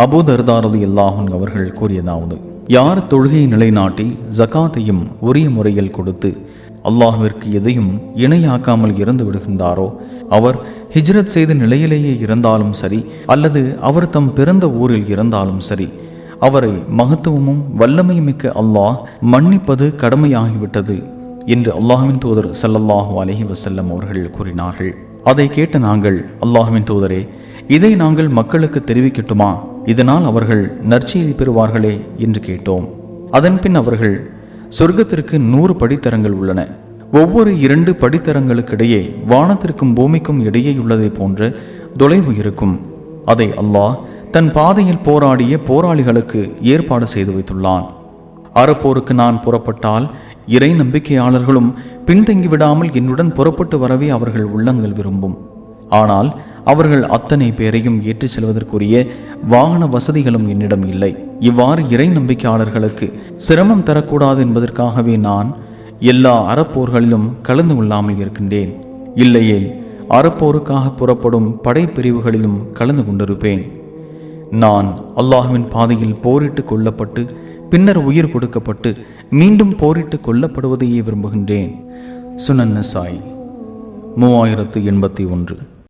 Abu தர்தா ரலியல்லாஹு அன்ஹு அவர்கள் கூறியதாவது, யார் தொழுகையை நிலைநாட்டி ஜகாத்தையும் உரிய முறையில் கொடுத்து அல்லாஹ்விற்கு எதையும் இணையாக்காமல் இறந்து விடுகின்றாரோ, அவர் ஹிஜ்ரத் செய்த நிலையிலேயே இருந்தாலும் சரி அல்லது அவர் தம் பிறந்த ஊரில் இருந்தாலும் சரி, அவரை மகத்துவமும் வல்லமையுமிக்க அல்லாஹ் மன்னிப்பது கடமையாகிவிட்டது என்று அல்லாஹ்வின் தூதர் ஸல்லல்லாஹு அலைஹி வஸல்லம் அவர்கள் கூறினார்கள். அதை கேட்ட நாங்கள், அல்லாஹ்வின் தூதரே, இதை நாங்கள் மக்களுக்கு தெரிவிக்கட்டுமா? இதனால் அவர்கள் நற்செய்தி பெறுவார்களே என்று கேட்டோம். அதன்பின் அவர்கள், சொர்க்கத்திற்கு 100 படித்தரங்கள் உள்ளன. ஒவ்வொரு 2 படித்தரங்களுக்கிடையே வானத்திற்கும் பூமிக்கும் இடையே உள்ளதை போன்ற தொலைவு இருக்கும். அதை அல்லாஹ் தன் பாதையில் போராடிய போராளிகளுக்கு ஏற்பாடு செய்து வைத்துள்ளான். அறப்போருக்கு நான் புறப்பட்டால் இறை நம்பிக்கையாளர்களும் பின்தங்கிவிடாமல் என்னுடன் புறப்பட்டு வரவே அவர்கள் உள்ளங்கள் விரும்பும். ஆனால் அவர்கள் அத்தனை பேரையும் ஏற்றிச் செல்வதற்குரிய வாகன வசதிகளும் என்னிடம் இல்லை. இவ்வாறு இறை நம்பிக்கையாளர்களுக்கு சிரமம் தரக்கூடாது என்பதற்காகவே நான் எல்லா அறப்போர்களிலும் கலந்து கொள்ளாமல் இருக்கின்றேன். இல்லையேல் அறப்போருக்காக புறப்படும் படைப்பிரிவுகளிலும் கலந்து கொண்டிருப்பேன். நான் அல்லாஹ்வின் பாதையில் போரிட்டு கொல்லப்பட்டு பின்னர் உயிர் கொடுக்கப்பட்டு மீண்டும் போரிட்டு கொல்லப்படுவதையே விரும்புகின்றேன். சுனன் நசாய் 3081.